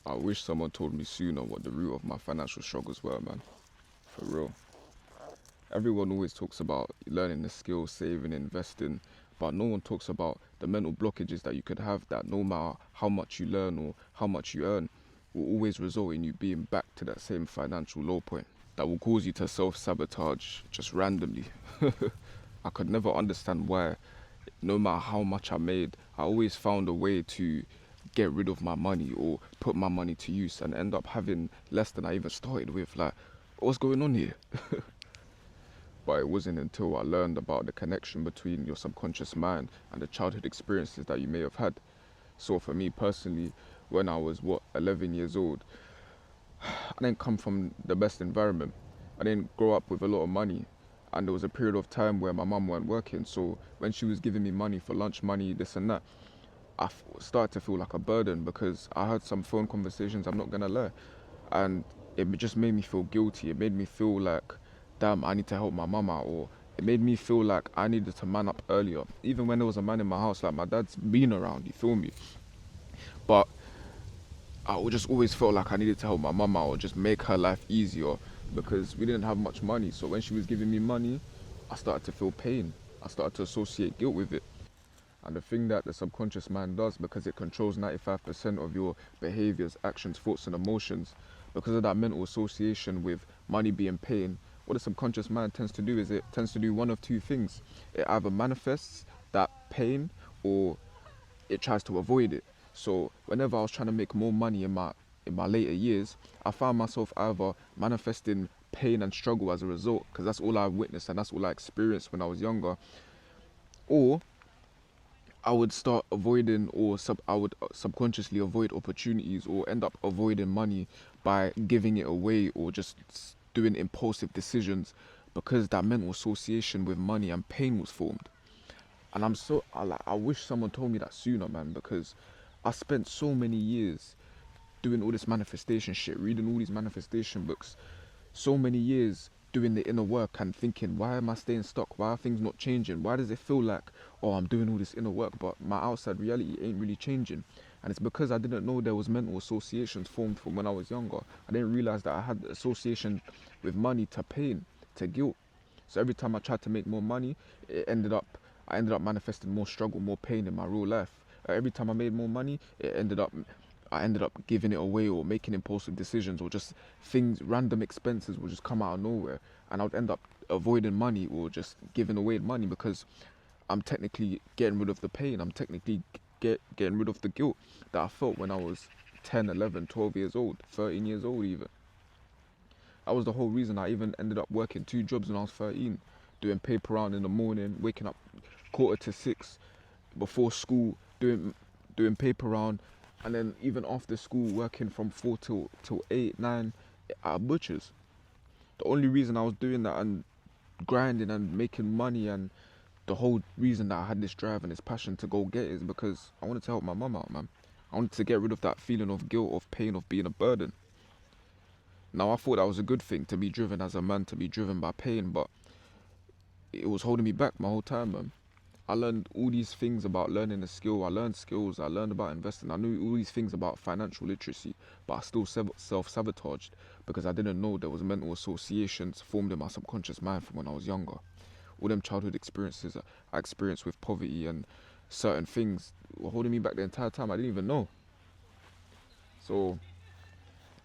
I wish someone told me sooner what the root of my financial struggles were, man. For real. Everyone always talks about learning the skills, saving, investing, but no one talks about the mental blockages that you could have that no matter how much you learn or how much you earn, will always result in you being back to that same financial low point that will cause you to self-sabotage just randomly. I could never understand why, no matter how much I made, I always found a way to get rid of my money or put my money to use and end up having less than I even started with. Like, what's going on here? But it wasn't until I learned about the connection between your subconscious mind and the childhood experiences that you may have had. So for me personally, when I was 11 years old, I didn't come from the best environment. I didn't grow up with a lot of money, and there was a period of time where my mum weren't working. So when she was giving me money for lunch money, this and that, started to feel like a burden because I had some phone conversations, I'm not gonna lie, and it just made me feel guilty. It made me feel like, damn, I need to help my mum out, or it made me feel like I needed to man up earlier. Even when there was a man in my house, like my dad's been around, you feel me? But I just always felt like I needed to help my mum out or just make her life easier because we didn't have much money. So when she was giving me money, I started to feel pain. I started to associate guilt with it. And the thing that the subconscious mind does, because it controls 95% of your behaviors, actions, thoughts, and emotions, because of that mental association with money being pain, what the subconscious mind tends to do is it tends to do one of two things. It either manifests that pain or it tries to avoid it. So whenever I was trying to make more money in my later years, I found myself either manifesting pain and struggle as a result, because that's all I witnessed and that's all I experienced when I was younger, or I would start avoiding I would subconsciously avoid opportunities or end up avoiding money by giving it away or just doing impulsive decisions because that mental association with money and pain was formed. And I wish someone told me that sooner, man, because I spent so many years doing all this manifestation shit, reading all these manifestation books, so many years doing the inner work and thinking, why am I staying stuck? Why are things not changing? Why does it feel like, oh, I'm doing all this inner work, but my outside reality ain't really changing? And it's because I didn't know there was mental associations formed from when I was younger. I didn't realize that I had association with money to pain, to guilt. So every time I tried to make more money, I ended up manifesting more struggle, more pain in my real life. Every time I made more money, I ended up giving it away or making impulsive decisions or just things, random expenses would just come out of nowhere. And I would end up avoiding money or just giving away money because I'm technically getting rid of the pain. I'm technically getting rid of the guilt that I felt when I was 10, 11, 12 years old, 13 years old even. That was the whole reason I even ended up working 2 jobs when I was 13, doing paper round in the morning, waking up 5:45 before school, doing paper round, and then even after school working from 4 till 8, 9 at a butcher's. The only reason I was doing that and grinding and making money and the whole reason that I had this drive and this passion to go get it is because I wanted to help my mum out, man. I wanted to get rid of that feeling of guilt, of pain, of being a burden. Now I thought that was a good thing, to be driven as a man, to be driven by pain, but it was holding me back my whole time, man. I learned all these things about learning a skill. I learned skills. I learned about investing. I knew all these things about financial literacy, but I still self-sabotaged because I didn't know there was mental associations formed in my subconscious mind from when I was younger. All them childhood experiences I experienced with poverty and certain things were holding me back the entire time. I didn't even know. So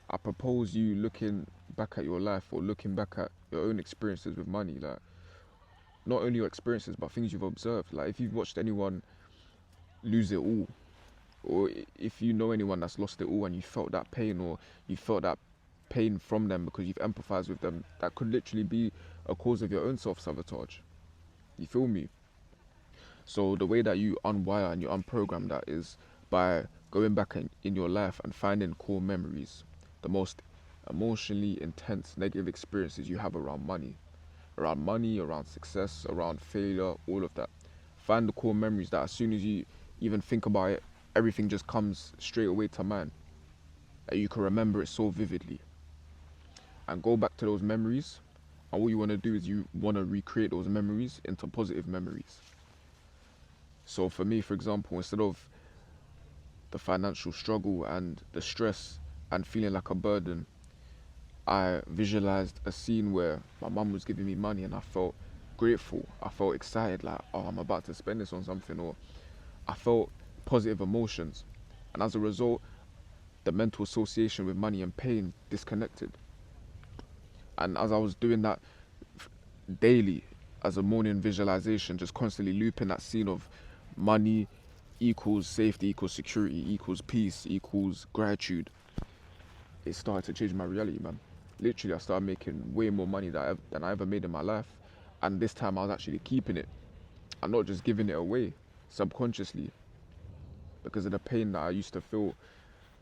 I propose you looking back at your life or looking back at your own experiences with money, like not only your experiences but things you've observed. Like if you've watched anyone lose it all, or if you know anyone that's lost it all and you felt that pain or you felt that pain from them because you've empathized with them, that could literally be a cause of your own self-sabotage. You feel me? So the way that you unwire and you unprogram that is by going back in your life and finding core memories, the most emotionally intense negative experiences you have around money, around success, around failure, all of that. Find the core memories that as soon as you even think about it, everything just comes straight away to mind. That you can remember it so vividly. And go back to those memories. And what you want to do is you want to recreate those memories into positive memories. So for me, for example, instead of the financial struggle and the stress and feeling like a burden, I visualized a scene where my mum was giving me money and I felt grateful. I felt excited, like, oh, I'm about to spend this on something, or I felt positive emotions. And as a result, the mental association with money and pain disconnected. And as I was doing that daily as a morning visualization, just constantly looping that scene of money equals safety, equals security, equals peace, equals gratitude, it started to change my reality, man. Literally, I started making way more money than I ever made in my life. And this time I was actually keeping it and not just giving it away subconsciously because of the pain that I used to feel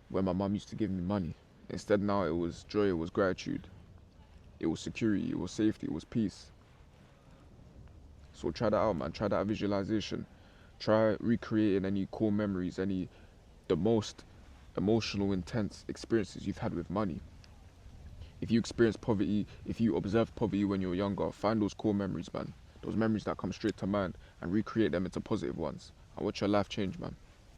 when my mum used to give me money. Instead, now it was joy, it was gratitude, it was security, it was safety, it was peace. So try that out, man. Try that visualization. Try recreating any core memories, any the most emotional, intense experiences you've had with money. If you experience poverty, if you observed poverty when you were younger, find those core memories, man. Those memories that come straight to mind and recreate them into positive ones. And watch your life change, man.